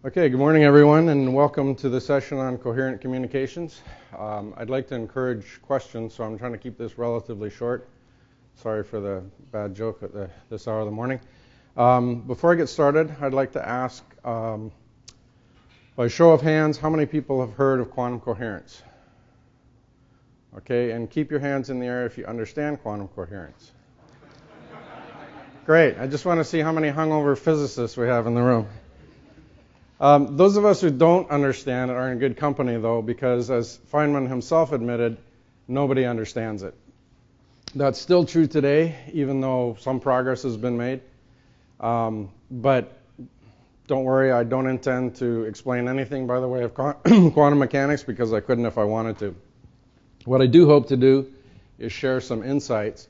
Okay, good morning everyone, and welcome to the session on coherent communications. I'd like to encourage questions, so I'm trying to keep this relatively short. Sorry for the bad joke at this hour of the morning. Before I get started, I'd like to ask, by show of hands, how many people have heard of quantum coherence? Okay, and keep your hands in the air if you understand quantum coherence. Great, I just want to see how many hungover physicists we have in the room. Those of us who don't understand it are in good company, though, because as Feynman himself admitted, nobody understands it. That's still true today, even though some progress has been made. But don't worry, I don't intend to explain anything by the way of quantum mechanics, because I couldn't if I wanted to. What I do hope to do is share some insights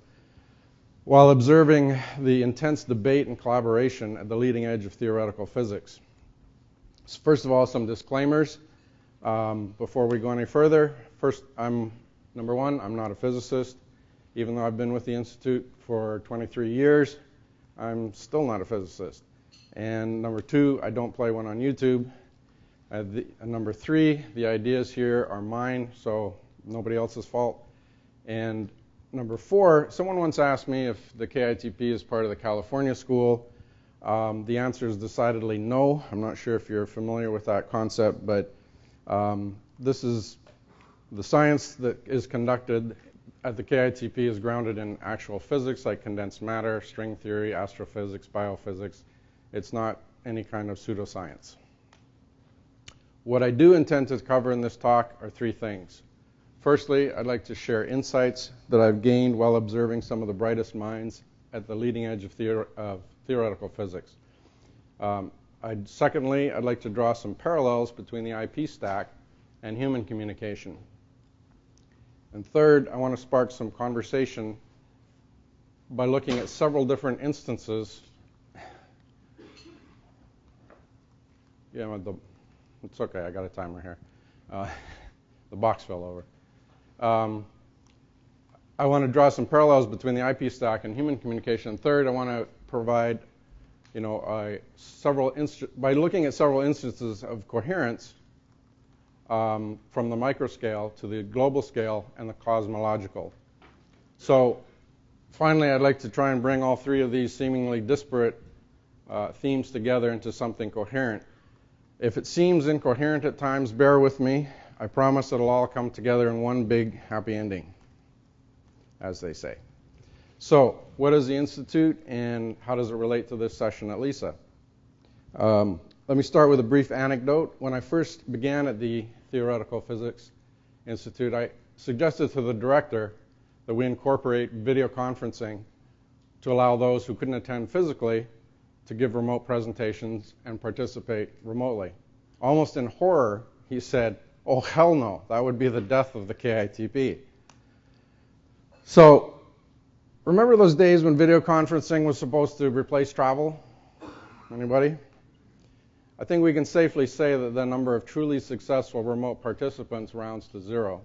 while observing the intense debate and collaboration at the leading edge of theoretical physics. First of all, some disclaimers before we go any further. First, number one, I'm not a physicist. Even though I've been with the Institute for 23 years, I'm still not a physicist. And number two, I don't play one on YouTube. Number three, the ideas here are mine, so nobody else's fault. And number four, someone once asked me if the KITP is part of the California School. The answer is decidedly no. I'm not sure if you're familiar with that concept, but this is the science that is conducted at the KITP is grounded in actual physics like condensed matter, string theory, astrophysics, biophysics. It's not any kind of pseudoscience. What I do intend to cover in this talk are three things. Firstly, I'd like to share insights that I've gained while observing some of the brightest minds at the leading edge of theoretical physics. Secondly, I'd like to draw some parallels between the IP stack and human communication. And third, I want to spark some conversation by looking at several different instances. Yeah, it's okay, I got a timer here. The box fell over. I want to draw some parallels between the IP stack and human communication. Third, I want to provide, by looking at several instances of coherence from the microscale to the global scale and the cosmological. So finally, I'd like to try and bring all three of these seemingly disparate themes together into something coherent. If it seems incoherent at times, bear with me. I promise it'll all come together in one big happy ending, as they say. So, what is the Institute and how does it relate to this session at LISA? Let me start with a brief anecdote. When I first began at the Theoretical Physics Institute, I suggested to the director that we incorporate video conferencing to allow those who couldn't attend physically to give remote presentations and participate remotely. Almost in horror, he said, "Oh, hell no, that would be the death of the KITP." So, remember those days when video conferencing was supposed to replace travel? Anybody? I think we can safely say that the number of truly successful remote participants rounds to zero.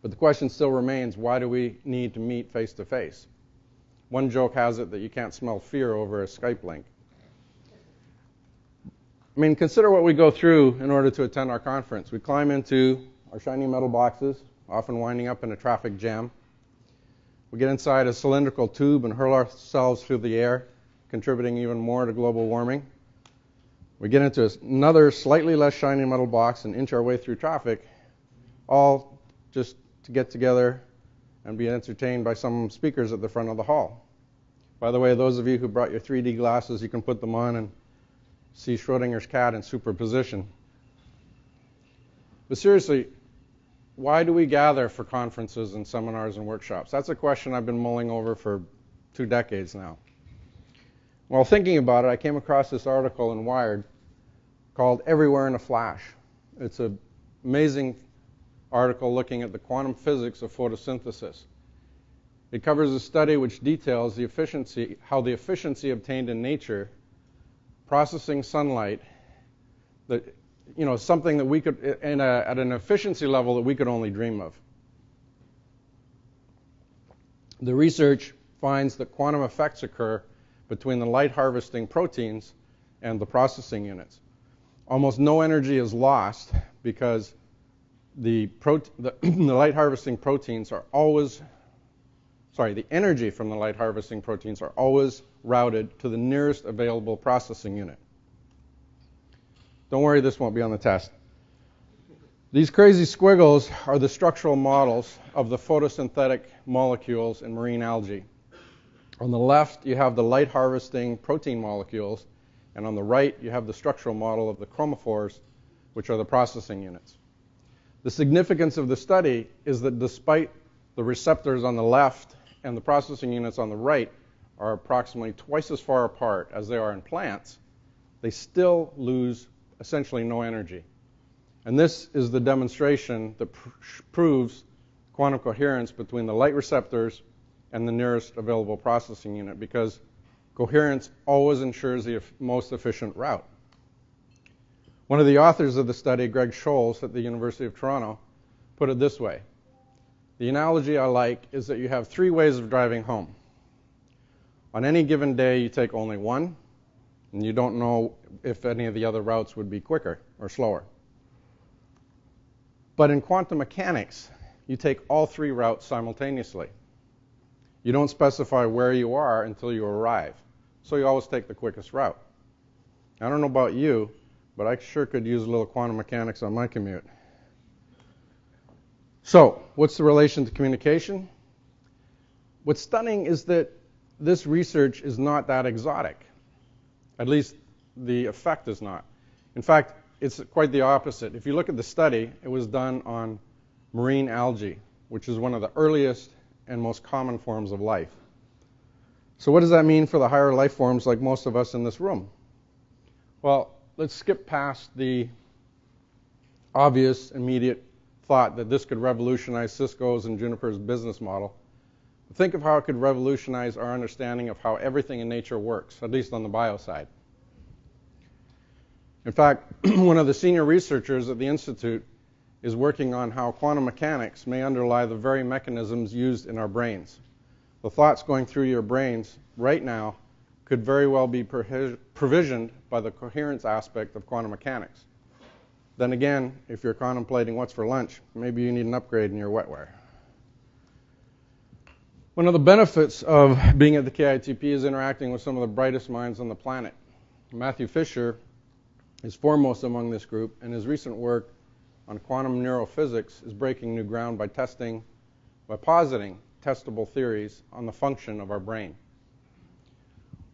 But the question still remains, why do we need to meet face to face? One joke has it that you can't smell fear over a Skype link. I mean, consider what we go through in order to attend our conference. We climb into our shiny metal boxes, often winding up in a traffic jam. We get inside a cylindrical tube and hurl ourselves through the air, contributing even more to global warming. We get into another slightly less shiny metal box and inch our way through traffic, all just to get together and be entertained by some speakers at the front of the hall. By the way, those of you who brought your 3D glasses, you can put them on and see Schrodinger's cat in superposition. But seriously, why do we gather for conferences and seminars and workshops? That's a question I've been mulling over for 2 decades now. While thinking about it, I came across this article in Wired called "Everywhere in a Flash." It's an amazing article looking at the quantum physics of photosynthesis. It covers a study which details how the efficiency obtained in nature processing sunlight, something that we could, at an efficiency level that we could only dream of. The research finds that quantum effects occur between the light harvesting proteins and the processing units. almost no energy is lost because the light harvesting proteins are always, the energy from the light harvesting proteins are always routed to the nearest available processing unit. Don't worry, this won't be on the test. These crazy squiggles are the structural models of the photosynthetic molecules in marine algae. On the left, you have the light harvesting protein molecules, and on the right, you have the structural model of the chromophores, which are the processing units. The significance of the study is that despite the receptors on the left and the processing units on the right are approximately twice as far apart as they are in plants, they still lose essentially no energy. And this is the demonstration that proves quantum coherence between the light receptors and the nearest available processing unit, because coherence always ensures the most efficient route. One of the authors of the study, Greg Scholes at the University of Toronto, put it this way. The analogy I like is that you have three ways of driving home. On any given day, you take only one, and you don't know if any of the other routes would be quicker or slower. But in quantum mechanics, you take all three routes simultaneously. You don't specify where you are until you arrive, so you always take the quickest route. I don't know about you, but I sure could use a little quantum mechanics on my commute. So, what's the relation to communication? What's stunning is that this research is not that exotic. At least the effect is not. In fact, it's quite the opposite. If you look at the study, it was done on marine algae, which is one of the earliest and most common forms of life. So what does that mean for the higher life forms like most of us in this room? Well, let's skip past the obvious, immediate thought that this could revolutionize Cisco's and Juniper's business model. Think of how it could revolutionize our understanding of how everything in nature works, at least on the bio side. In fact, one of the senior researchers at the Institute is working on how quantum mechanics may underlie the very mechanisms used in our brains. The thoughts going through your brains right now could very well be provisioned by the coherence aspect of quantum mechanics. Then again, if you're contemplating what's for lunch, maybe you need an upgrade in your wetware. One of the benefits of being at the KITP is interacting with some of the brightest minds on the planet. Matthew Fisher is foremost among this group, and his recent work on quantum neurophysics is breaking new ground by positing testable theories on the function of our brain.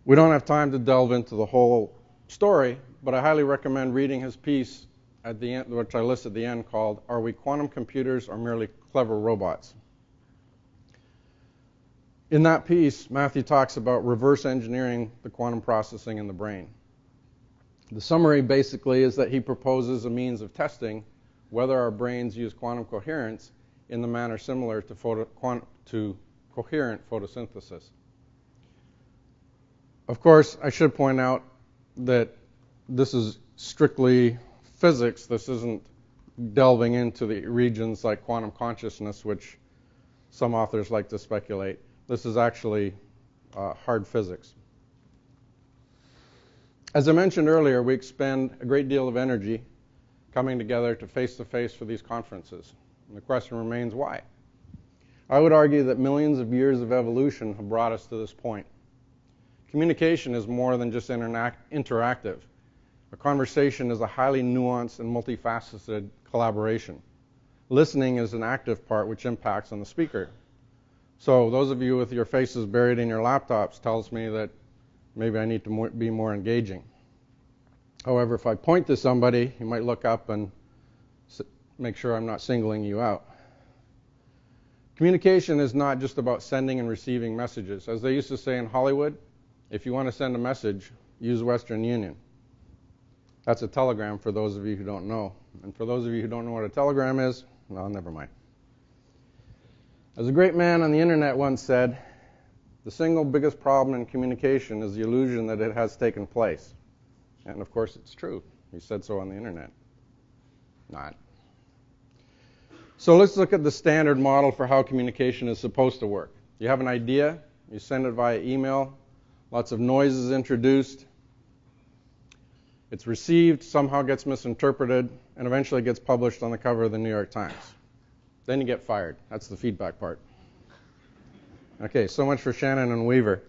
We don't have time to delve into the whole story, but I highly recommend reading his piece at the end, which I list at the end, called "Are We Quantum Computers or Merely Clever Robots?" In that piece, Matthew talks about reverse engineering the quantum processing in the brain. The summary basically is that he proposes a means of testing whether our brains use quantum coherence in the manner similar to coherent photosynthesis. Of course, I should point out that this is strictly physics. This isn't delving into the regions like quantum consciousness, which some authors like to speculate. This is actually hard physics. As I mentioned earlier, we expend a great deal of energy coming together to face-to-face for these conferences. And the question remains, why? I would argue that millions of years of evolution have brought us to this point. Communication is more than just interactive. A conversation is a highly nuanced and multifaceted collaboration. Listening is an active part which impacts on the speaker. So those of you with your faces buried in your laptops tells me that maybe I need to be more engaging. However, if I point to somebody, you might look up and make sure I'm not singling you out. Communication is not just about sending and receiving messages. As they used to say in Hollywood, if you want to send a message, use Western Union. That's a telegram for those of you who don't know. And for those of you who don't know what a telegram is, well, never mind. As a great man on the internet once said, the single biggest problem in communication is the illusion that it has taken place. And of course it's true. He said so on the internet. Not. So let's look at the standard model for how communication is supposed to work. You have an idea, you send it via email, lots of noise is introduced. It's received, somehow gets misinterpreted, and eventually gets published on the cover of the New York Times. Then you get fired. That's the feedback part. Okay, so much for Shannon and Weaver.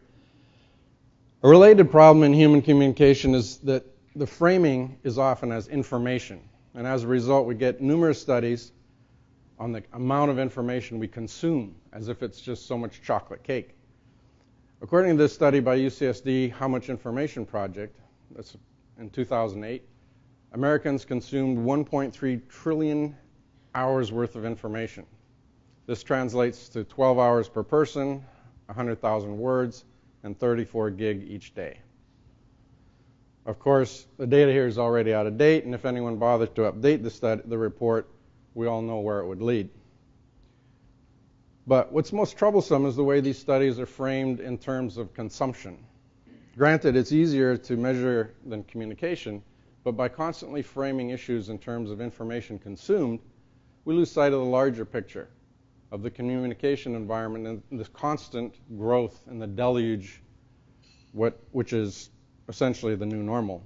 A related problem in human communication is that the framing is often as information. And as a result, we get numerous studies on the amount of information we consume, as if it's just so much chocolate cake. According to this study by UCSD, How Much Information Project, that's in 2008, Americans consumed 1.3 trillion hours worth of information. This translates to 12 hours per person, 100,000 words, and 34 gig each day. Of course, the data here is already out of date, and if anyone bothers to update the report, we all know where it would lead. But what's most troublesome is the way these studies are framed in terms of consumption. Granted, it's easier to measure than communication, but by constantly framing issues in terms of information consumed, we lose sight of the larger picture of the communication environment and this constant growth in the deluge, which is essentially the new normal.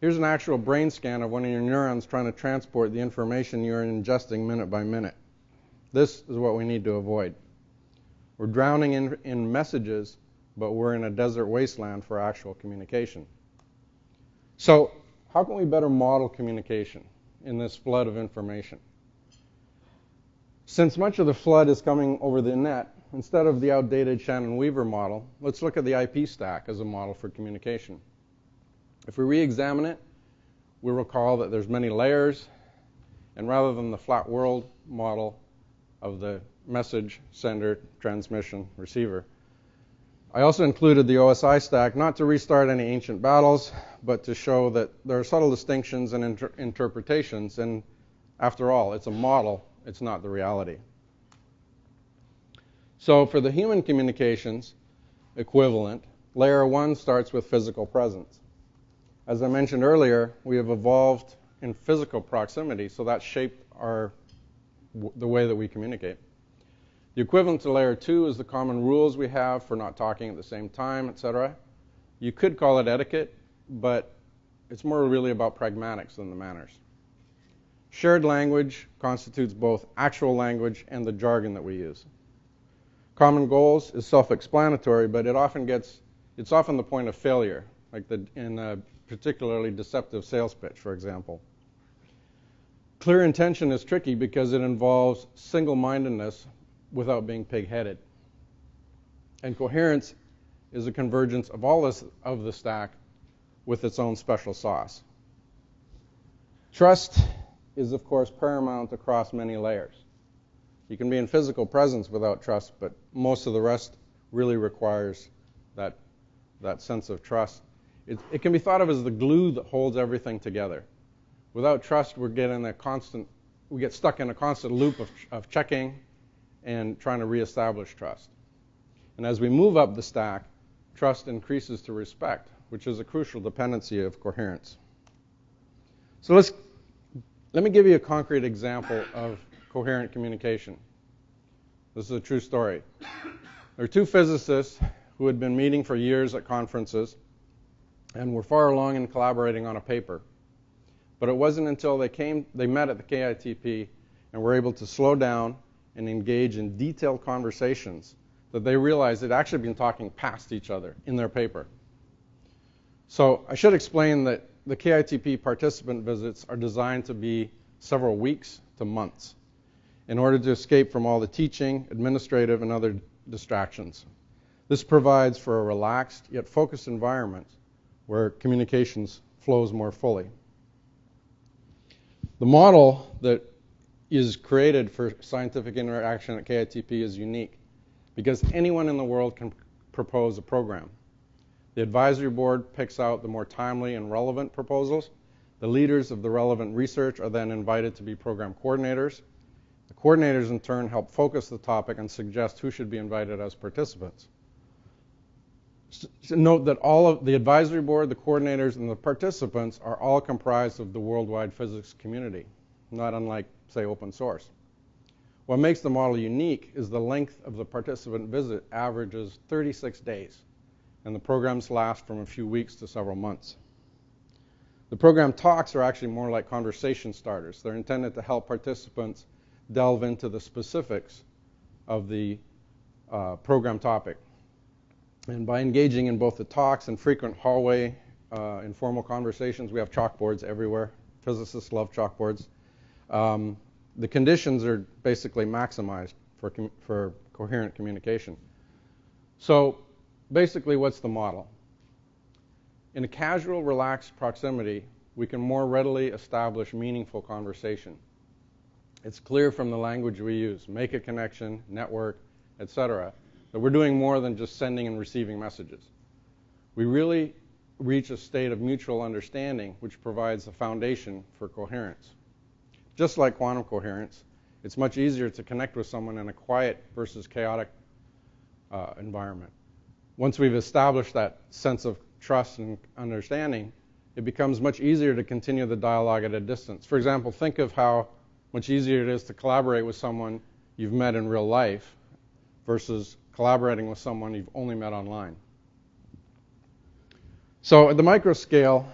Here's an actual brain scan of one of your neurons trying to transport the information you're ingesting minute by minute. This is what we need to avoid. We're drowning in messages, but we're in a desert wasteland for actual communication. So how can we better model communication in this flood of information? Since much of the flood is coming over the net, instead of the outdated Shannon-Weaver model, let's look at the IP stack as a model for communication. If we re-examine it, we'll recall that there's many layers, and rather than the flat world model of the message, sender, transmission, receiver, I also included the OSI stack not to restart any ancient battles, but to show that there are subtle distinctions and interpretations, and after all, it's a model, it's not the reality. So for the human communications equivalent, layer 1 starts with physical presence. As I mentioned earlier, we have evolved in physical proximity, so that shaped the way that we communicate. The equivalent to layer 2 is the common rules we have for not talking at the same time, etc. You could call it etiquette, but it's more really about pragmatics than the manners. Shared language constitutes both actual language and the jargon that we use. Common goals is self-explanatory, but it's often the point of failure, like in a particularly deceptive sales pitch, for example. Clear intention is tricky because it involves single-mindedness without being pig-headed. And coherence is a convergence of all of the stack with its own special sauce. Trust is, of course, paramount across many layers. You can be in physical presence without trust, but most of the rest really requires that sense of trust. It can be thought of as the glue that holds everything together. Without trust, we get stuck in a constant loop of checking and trying to reestablish trust. And as we move up the stack, trust increases to respect, which is a crucial dependency of coherence. So let me give you a concrete example of coherent communication. This is a true story. There are two physicists who had been meeting for years at conferences and were far along in collaborating on a paper. But it wasn't until they met at the KITP and were able to slow down and engage in detailed conversations that they realized they'd actually been talking past each other in their paper. So I should explain that the KITP participant visits are designed to be several weeks to months in order to escape from all the teaching, administrative, and other distractions. This provides for a relaxed yet focused environment where communications flows more fully. The model that is created for scientific interaction at KITP is unique because anyone in the world can propose a program. The advisory board picks out the more timely and relevant proposals. The leaders of the relevant research are then invited to be program coordinators. The coordinators, in turn, help focus the topic and suggest who should be invited as participants. So note that all of the advisory board, the coordinators, and the participants are all comprised of the worldwide physics community, not unlike, say, open source. What makes the model unique is the length of the participant visit averages 36 days, and the programs last from a few weeks to several months. The program talks are actually more like conversation starters. They're intended to help participants delve into the specifics of the program topic. And by engaging in both the talks and frequent hallway informal conversations, we have chalkboards everywhere. Physicists love chalkboards. The conditions are basically maximized for coherent communication. So basically, what's the model? In a casual, relaxed proximity, we can more readily establish meaningful conversation. It's clear from the language we use, make a connection, network, etc., that we're doing more than just sending and receiving messages. We really reach a state of mutual understanding, which provides a foundation for coherence. Just like quantum coherence, it's much easier to connect with someone in a quiet versus chaotic environment. Once we've established that sense of trust and understanding, it becomes much easier to continue the dialogue at a distance. For example, think of how much easier it is to collaborate with someone you've met in real life versus collaborating with someone you've only met online. So at the micro scale,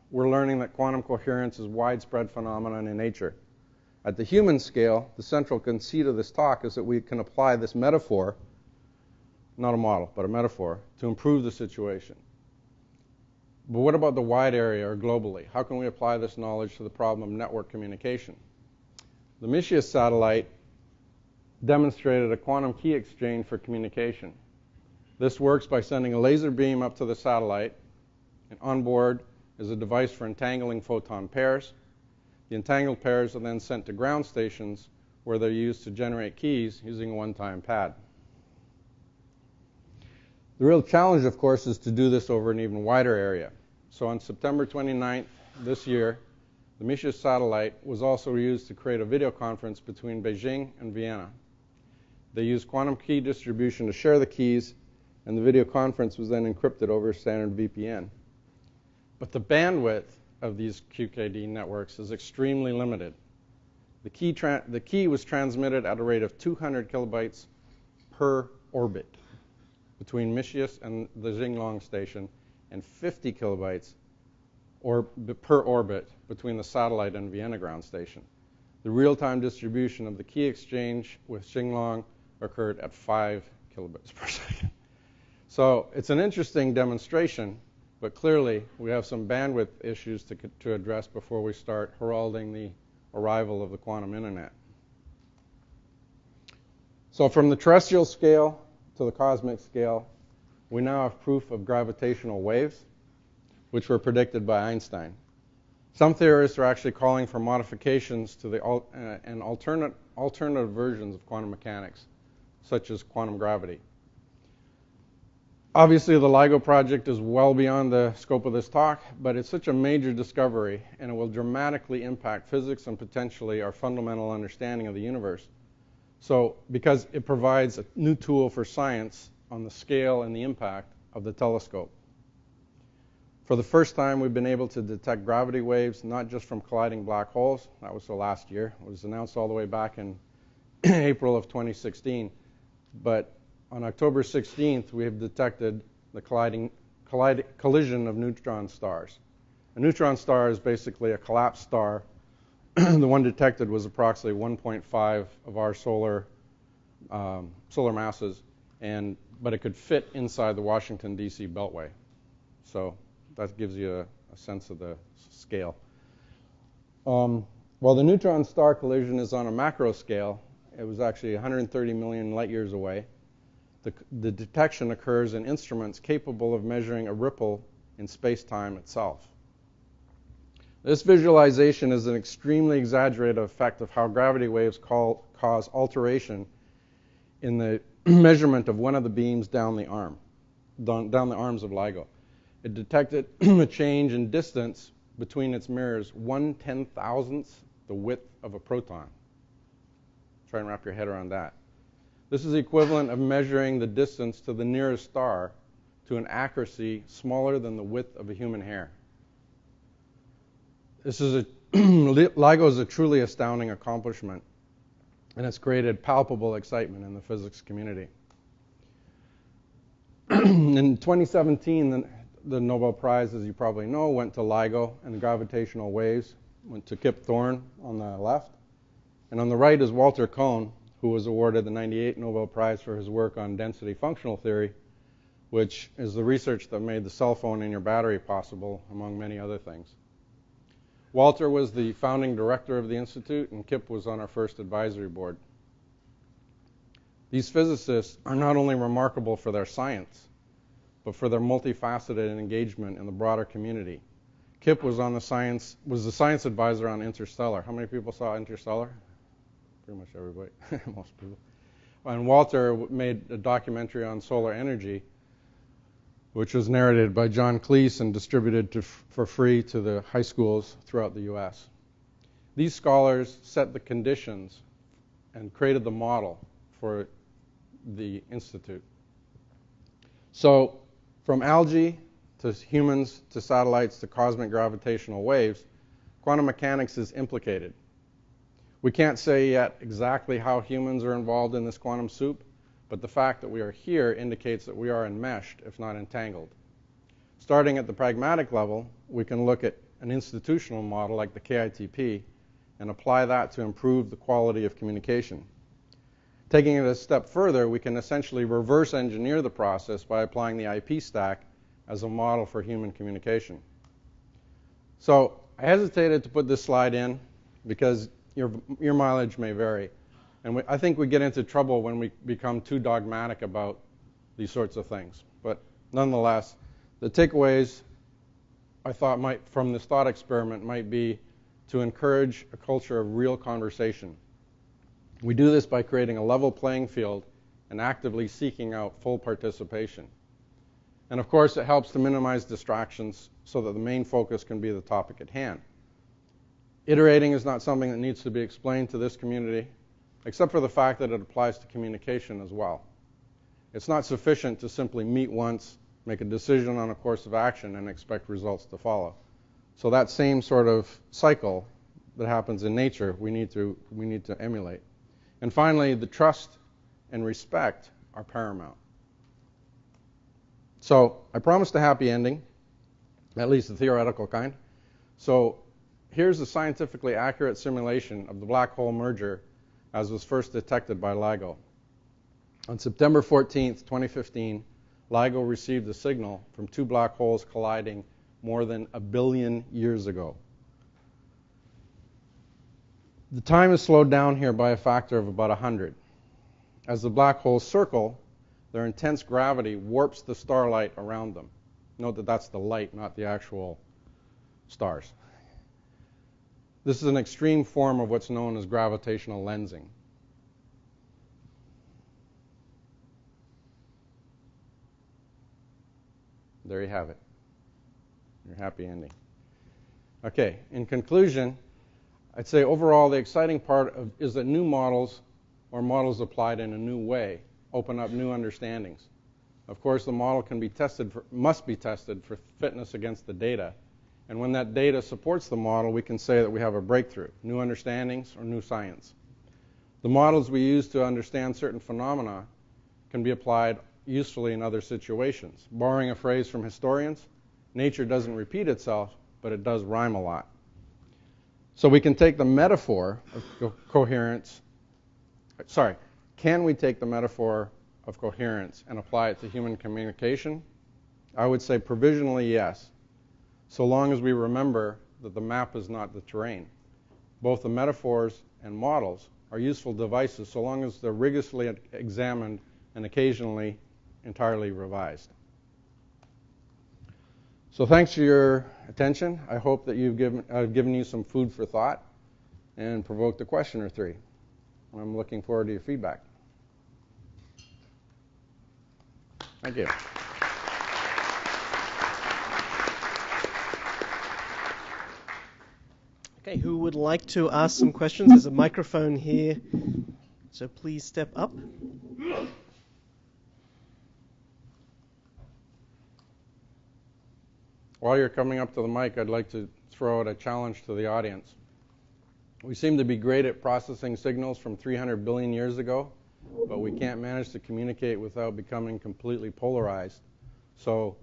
we're learning that quantum coherence is a widespread phenomenon in nature. At the human scale, the central conceit of this talk is that we can apply this metaphor, not a model, but a metaphor, to improve the situation. But what about the wide area or globally? How can we apply this knowledge to the problem of network communication? The Mischief satellite demonstrated a quantum key exchange for communication. This works by sending a laser beam up to the satellite, and on board is a device for entangling photon pairs. The entangled pairs are then sent to ground stations where they're used to generate keys using a one-time pad. The real challenge, of course, is to do this over an even wider area. So on September 29th this year, the Mischief satellite was also used to create a video conference between Beijing and Vienna. They used quantum key distribution to share the keys, and the video conference was then encrypted over a standard VPN. But the bandwidth of these QKD networks is extremely limited. The key was transmitted at a rate of 200 kilobytes per orbit between Mischief and the Xinglong station, and 50 kilobytes per orbit between the satellite and Vienna ground station. The real-time distribution of the key exchange with Xinglong occurred at 5 kilobits per second. So it's an interesting demonstration, but clearly we have some bandwidth issues to address before we start heralding the arrival of the quantum internet. So from the terrestrial scale to the cosmic scale, we now have proof of gravitational waves, which were predicted by Einstein. Some theorists are actually calling for modifications to the alternative versions of quantum mechanics, such as quantum gravity. Obviously, the LIGO project is well beyond the scope of this talk, but it's such a major discovery, and it will dramatically impact physics and potentially our fundamental understanding of the universe. So, because it provides a new tool for science on the scale and the impact of the telescope. For the first time, we've been able to detect gravity waves, not just from colliding black holes. That was the last year. It was announced all the way back in April of 2016. But on October 16th, we have detected the collision of neutron stars. A neutron star is basically a collapsed star. The one detected was approximately 1.5 of our solar masses, but it could fit inside the Washington, D.C. beltway. So that gives you a sense of the scale. While the neutron star collision is on a macro scale, it was actually 130 million light years away. The detection occurs in instruments capable of measuring a ripple in space-time itself. This visualization is an extremely exaggerated effect of how gravity waves cause alteration in the measurement of one of the beams down the arms of LIGO. It detected a change in distance between its mirrors 1/10,000th the width of a proton. Try and wrap your head around that. This is the equivalent of measuring the distance to the nearest star to an accuracy smaller than the width of a human hair. LIGO is a truly astounding accomplishment, and it's created palpable excitement in the physics community. In 2017, the Nobel Prize, as you probably know, went to LIGO and gravitational waves, went to Kip Thorne on the left. And on the right is Walter Kohn, who was awarded the '98 Nobel Prize for his work on density functional theory, which is the research that made the cell phone in your battery possible, among many other things. Walter was the founding director of the Institute, and Kip was on our first advisory board. These physicists are not only remarkable for their science, but for their multifaceted engagement in the broader community. Kip was the science advisor on Interstellar. How many people saw Interstellar? Pretty much everybody, most people. And Walter made a documentary on solar energy, which was narrated by John Cleese and distributed for free to the high schools throughout the U.S. These scholars set the conditions and created the model for the Institute. So from algae to humans to satellites to cosmic gravitational waves, quantum mechanics is implicated. We can't say yet exactly how humans are involved in this quantum soup, but the fact that we are here indicates that we are enmeshed, if not entangled. Starting at the pragmatic level, we can look at an institutional model like the KITP and apply that to improve the quality of communication. Taking it a step further, we can essentially reverse engineer the process by applying the IP stack as a model for human communication. So I hesitated to put this slide in because your mileage may vary. And I think we get into trouble when we become too dogmatic about these sorts of things. But nonetheless, the takeaways I thought from this thought experiment might be to encourage a culture of real conversation. We do this by creating a level playing field and actively seeking out full participation. And of course, it helps to minimize distractions so that the main focus can be the topic at hand. Iterating is not something that needs to be explained to this community, except for the fact that it applies to communication as well. It's not sufficient to simply meet once, make a decision on a course of action, and expect results to follow. So that same sort of cycle that happens in nature, we need to emulate. And finally, the trust and respect are paramount. So I promised a happy ending, at least the theoretical kind. So here's a scientifically accurate simulation of the black hole merger as was first detected by LIGO. On September 14th, 2015, LIGO received a signal from two black holes colliding more than 1 billion years ago. The time is slowed down here by a factor of about 100. As the black holes circle, their intense gravity warps the starlight around them. Note that that's the light, not the actual stars. This is an extreme form of what's known as gravitational lensing. There you have it. Your happy ending. Okay, in conclusion, I'd say overall the exciting part is that new models or models applied in a new way open up new understandings. Of course, the model must be tested for fitness against the data. And when that data supports the model, we can say that we have a breakthrough, new understandings or new science. The models we use to understand certain phenomena can be applied usefully in other situations. Borrowing a phrase from historians, nature doesn't repeat itself, but it does rhyme a lot. So we can take the metaphor of coherence, can we take the metaphor of coherence and apply it to human communication? I would say provisionally yes, so long as we remember that the map is not the terrain. Both the metaphors and models are useful devices so long as they're rigorously examined and occasionally entirely revised. So thanks for your attention. I hope that I've given you some food for thought and provoked a question or three. I'm looking forward to your feedback. Thank you. Okay, who would like to ask some questions? There's a microphone here, so please step up. While you're coming up to the mic, I'd like to throw out a challenge to the audience. We seem to be great at processing signals from 300 billion years ago, but we can't manage to communicate without becoming completely polarized. So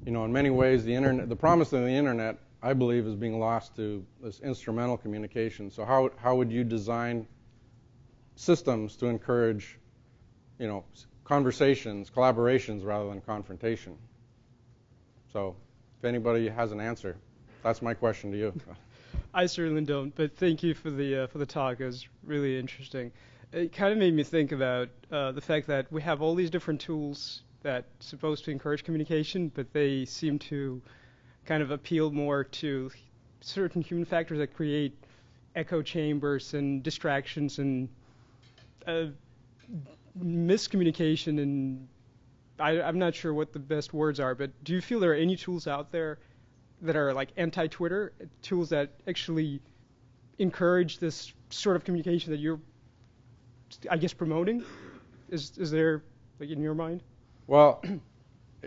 in many ways, the internet, the promise of the internet, I believe, is being lost to this instrumental communication. So how would you design systems to encourage, conversations, collaborations rather than confrontation? So if anybody has an answer, that's my question to you. I certainly don't, but thank you for the talk. It was really interesting. It kind of made me think about the fact that we have all these different tools that are supposed to encourage communication, but they seem to kind of appeal more to certain human factors that create echo chambers and distractions and miscommunication, and I'm not sure what the best words are, but do you feel there are any tools out there that are like anti-Twitter, tools that actually encourage this sort of communication that you're, I guess, promoting? Is there, like, in your mind? Well,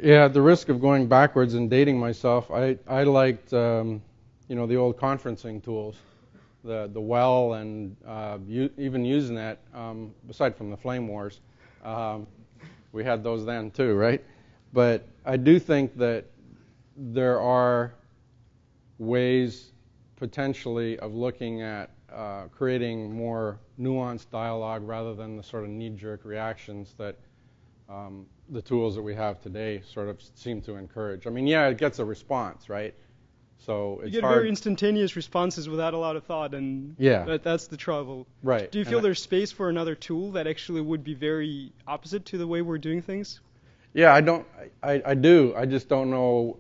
yeah, at the risk of going backwards and dating myself, I liked, the old conferencing tools, the Well and even Usenet, aside from the Flame Wars. We had those then too, right? But I do think that there are ways potentially of looking at creating more nuanced dialogue rather than the sort of knee-jerk reactions that the tools that we have today sort of seem to encourage. I mean, yeah, it gets a response, right? So it's you get hard. Very instantaneous responses without a lot of thought, and yeah, that's the trouble. Right. Do you feel there's space for another tool that actually would be very opposite to the way we're doing things? Yeah, I do. I just don't know.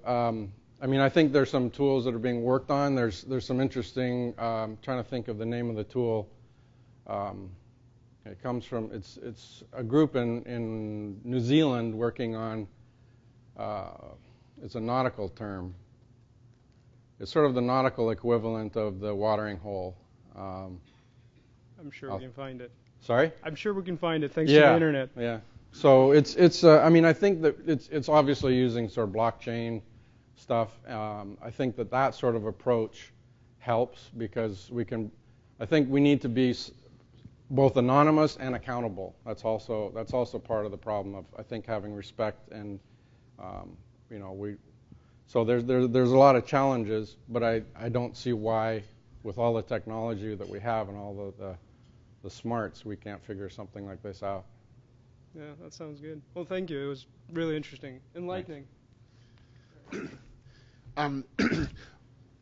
I think there's some tools that are being worked on. There's some interesting. Trying to think of the name of the tool. It comes from it's a group in New Zealand working on. It's a nautical term. It's sort of the nautical equivalent of the watering hole. I'm sure we can find it. Sorry? I'm sure we can find it thanks to the internet. Yeah. So it's I think that it's obviously using sort of blockchain stuff. I think that sort of approach helps because I think we need to be both anonymous and accountable. That's also part of the problem of, I think, having respect and So there's a lot of challenges, but I don't see why, with all the technology that we have and all the smarts, we can't figure something like this out. Yeah, that sounds good. Well, thank you. It was really interesting, enlightening.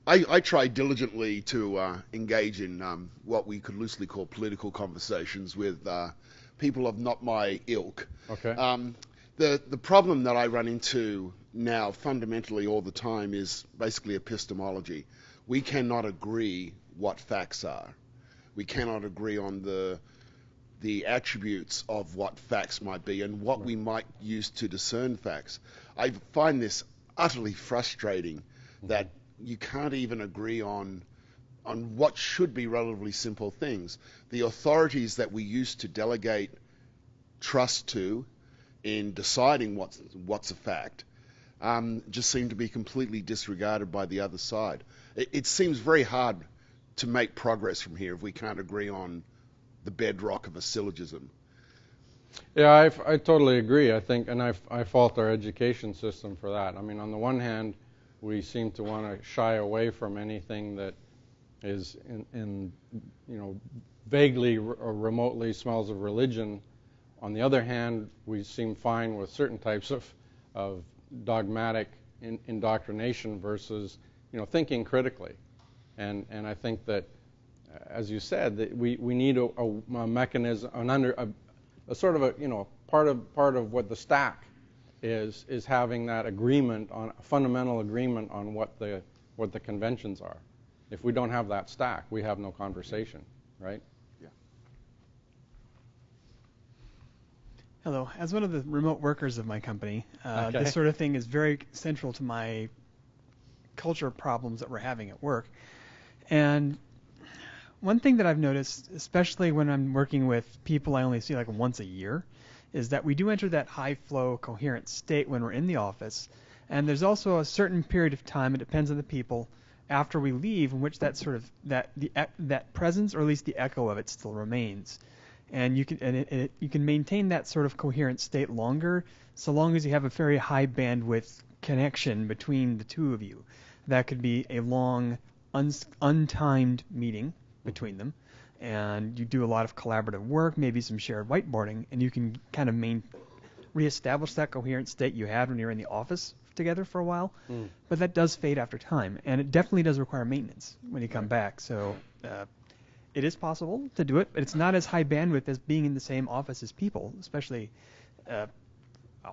I try diligently to engage in what we could loosely call political conversations with people of not my ilk. Okay. The problem that I run into now fundamentally all the time is basically epistemology. We cannot agree what facts are. We cannot agree on the attributes of what facts might be and what we might use to discern facts. I find this utterly frustrating that you can't even agree on what should be relatively simple things. The authorities that we used to delegate trust to in deciding what's a fact just seem to be completely disregarded by the other side. It seems very hard to make progress from here if we can't agree on the bedrock of a syllogism. Yeah, I totally agree. I think, and I fault our education system for that. I mean, on the one hand, we seem to want to shy away from anything that is in vaguely or remotely smells of religion. On the other hand, we seem fine with certain types of dogmatic indoctrination versus thinking critically. And I think that, as you said, that we need a mechanism, a sort of a part of what the stack is having that agreement on a fundamental agreement on what the conventions are. If we don't have that stack, we have no conversation, right? Yeah. Hello. As one of the remote workers of my company, Okay. this sort of thing is very central to my culture problems that we're having at work. And one thing that I've noticed, especially when I'm working with people I only see like once a year, is that we do enter that high flow, coherent state when we're in the office. And there's also a certain period of time, it depends on the people, after we leave, in which that sort of that presence, or at least the echo of it, still remains. And you can maintain that sort of coherent state longer, so long as you have a very high bandwidth connection between the two of you. That could be a long, untimed meeting between them, and you do a lot of collaborative work, maybe some shared whiteboarding, and you can kind of reestablish that coherent state you had when you're in the office together for a while. But that does fade after time, and it definitely does require maintenance when you come back. So it is possible to do it, but it's not as high bandwidth as being in the same office as people, especially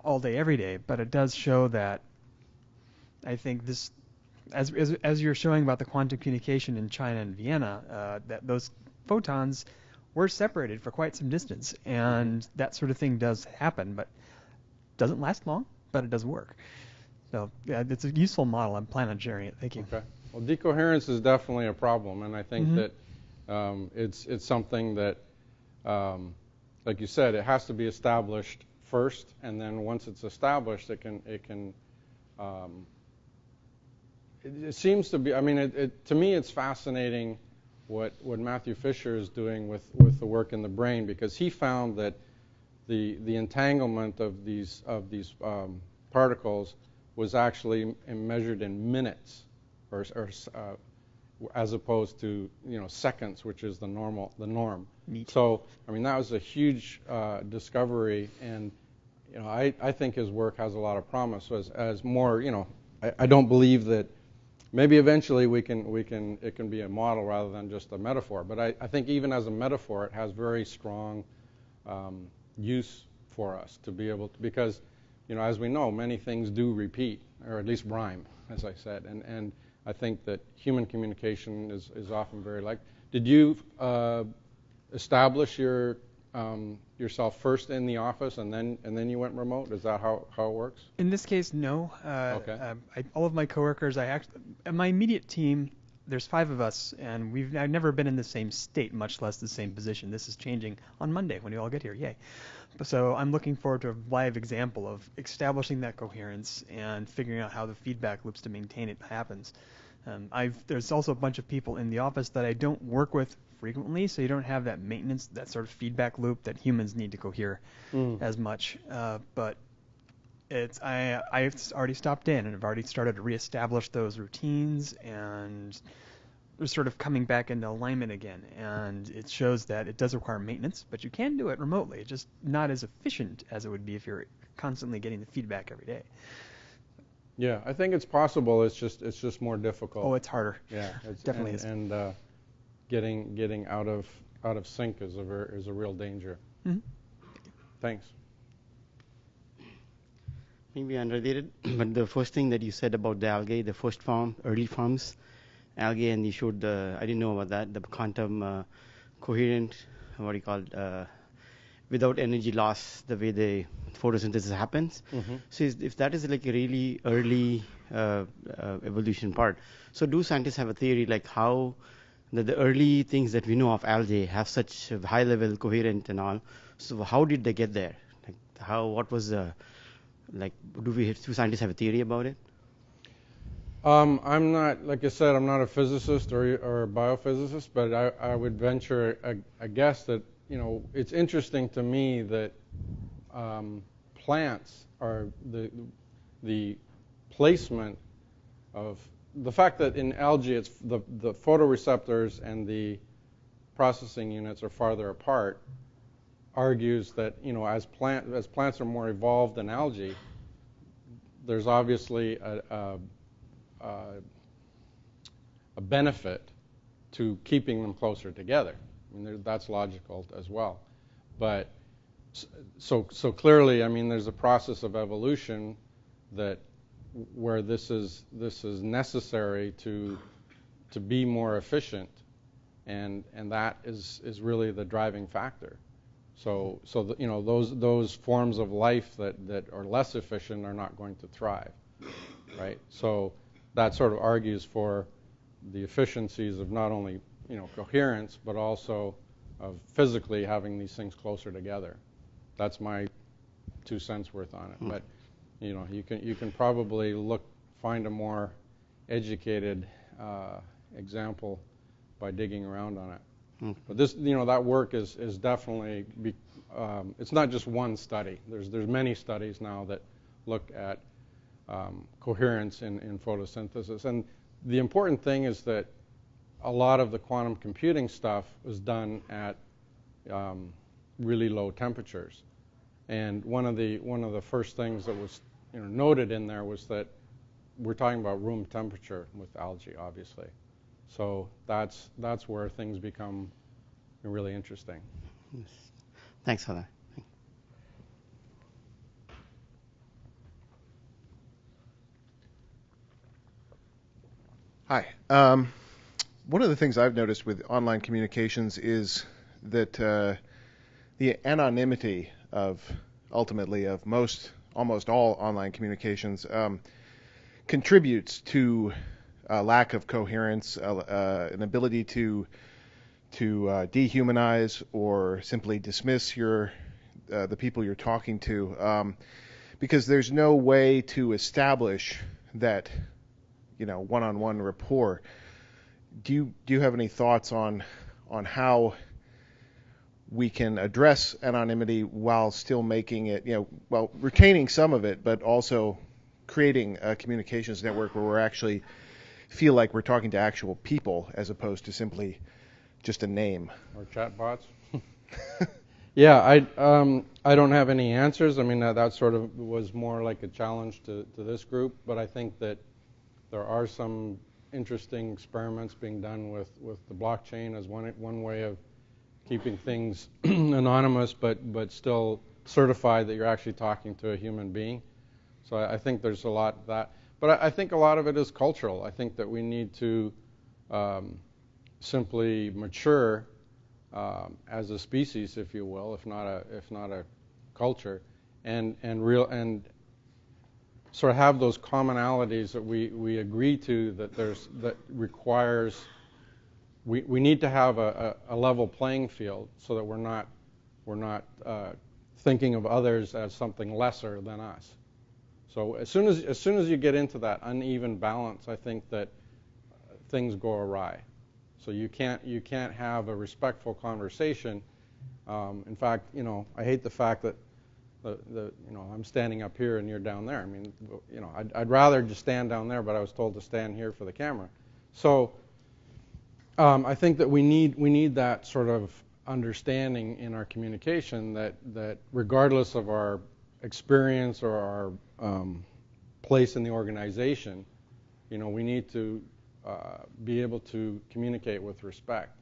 all day, every day. But it does show that I think this, as you're showing about the quantum communication in China and Vienna, that those photons were separated for quite some distance, and that sort of thing does happen, but doesn't last long, but it does work. So yeah, it's a useful model. I'm planning on sharing it. Thank you. Okay. Well, decoherence is definitely a problem, and I think that it's something that, like you said, it has to be established first, and then once it's established, it seems to be. I mean, to me, it's fascinating what Matthew Fisher is doing with the work in the brain, because he found that the entanglement of these particles was actually measured in minutes, or as opposed to seconds, which is the norm. Neat. So I mean, that was a huge discovery, and I think his work has a lot of promise. As more, I don't believe that. Maybe eventually it can be a model rather than just a metaphor. But I think even as a metaphor, it has very strong use for us to be able to, because as we know, many things do repeat, or at least rhyme, as I said. And I think that human communication is often very like. Did you establish yourself first in the office and then you went remote? Is that how it works? In this case, no. Okay. All of my coworkers, my immediate team, there's 5 of us, and I've never been in the same state, much less the same position. This is changing on Monday when you all get here. Yay. So I'm looking forward to a live example of establishing that coherence and figuring out how the feedback loops to maintain it happens. There's also a bunch of people in the office that I don't work with frequently, so you don't have that maintenance, that sort of feedback loop that humans need to cohere as much. But I've already stopped in, and I've already started to reestablish those routines, and we're sort of coming back into alignment again. And it shows that it does require maintenance, but you can do it remotely. It's just not as efficient as it would be if you're constantly getting the feedback every day. Yeah, I think it's possible. It's just more difficult. Oh, it's harder. Yeah, it definitely is. And getting out of sync is a real danger. Mm-hmm. Thanks. Maybe unrelated, but the first thing that you said about the algae, the first form, early forms, algae, and you showed I didn't know about that, the quantum coherent, what do you call it, without energy loss, the way the photosynthesis happens. Mm-hmm. So if that is like a really early evolution part, so do scientists have a theory like how the early things that we know of algae have such a high level coherent and all? So how did they get there? Like what was the do scientists have a theory about it? I'm not, like I said, I'm not a physicist or a biophysicist, but I would venture a guess that it's interesting to me that plants are the placement of the fact that in algae it's the photoreceptors and the processing units are farther apart argues that as plants are more evolved than algae, there's obviously a benefit to keeping them closer together. I mean, that's logical as well. But so clearly, I mean, there's a process of evolution where this is necessary to be more efficient, and that is really the driving factor. So those forms of life that are less efficient are not going to thrive, right? So that sort of argues for the efficiencies of not only coherence, but also of physically having these things closer together. That's my 2 cents worth on it. But you can probably find a more educated example by digging around on it. But this, that work is definitely it's not just one study. There's many studies now that look at coherence in photosynthesis. And the important thing is that a lot of the quantum computing stuff was done at really low temperatures. And one of the first things that was noted in there was that we're talking about room temperature with algae, obviously. So that's where things become really interesting. Yes. Thanks for that. Hi. One of the things I've noticed with online communications is that the anonymity of almost all online communications contributes to a lack of coherence, an ability to dehumanize or simply dismiss the people you're talking to, because there's no way to establish that one-on-one rapport. Do you have any thoughts on how we can address anonymity while still making it, retaining some of it, but also creating a communications network where we're actually feel like we're talking to actual people as opposed to simply just a name? Or chatbots? Yeah, I don't have any answers. I mean, that sort of was more like a challenge to this group, but I think that there are some interesting experiments being done with the blockchain as one way of keeping things anonymous, but still certified that you're actually talking to a human being. So I think there's a lot of that. But I think a lot of it is cultural. I think that we need to simply mature as a species, if you will, if not a culture, and sort of have those commonalities that we agree to that requires. We need to have a level playing field so that we're not thinking of others as something lesser than us. So as soon as you get into that uneven balance, I think that things go awry. So you can't have a respectful conversation. In fact, I hate the fact that I'm standing up here and you're down there. I mean, I'd rather just stand down there, but I was told to stand here for the camera. So I think that we need that sort of understanding in our communication that regardless of our experience or our place in the organization, we need to be able to communicate with respect.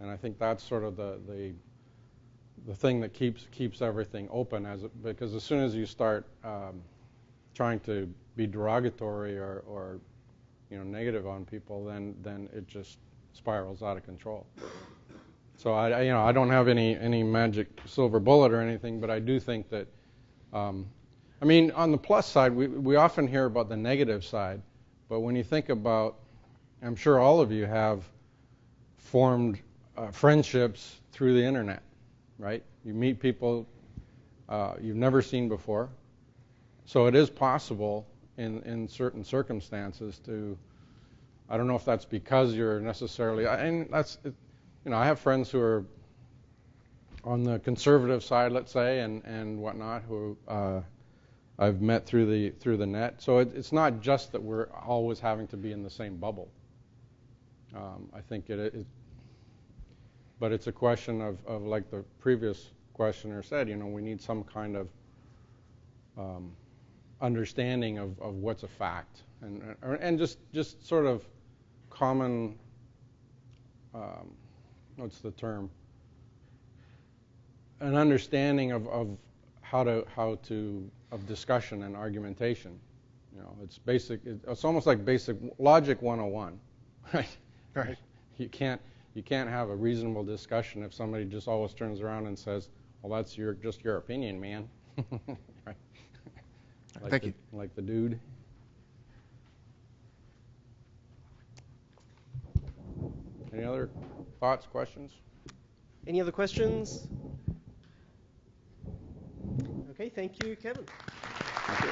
And I think that's sort of the thing that keeps everything open, because as soon as you start trying to be derogatory or negative on people, then it just spirals out of control. So I don't have any magic silver bullet or anything, but I do think that on the plus side, we often hear about the negative side, but when you think about, I'm sure all of you have formed friendships through the internet, right? You meet people you've never seen before. So it is possible in certain circumstances to, I don't know if that's because you're necessarily, and that's, I have friends who are on the conservative side, let's say, and whatnot, who I've met through the net. So it's not just that we're always having to be in the same bubble. I think but it's a question of like the previous questioner said, we need some kind of understanding of what's a fact, and just sort of common, what's the term? An understanding of how to of discussion and argumentation. It's basic. It's almost like basic logic 101, right? Right. You can't have a reasonable discussion if somebody just always turns around and says, "Well, that's just your opinion, man." Right? Thank you. Like the dude. Any other thoughts, questions? Any other questions? Okay, thank you, Kevin. Thank you.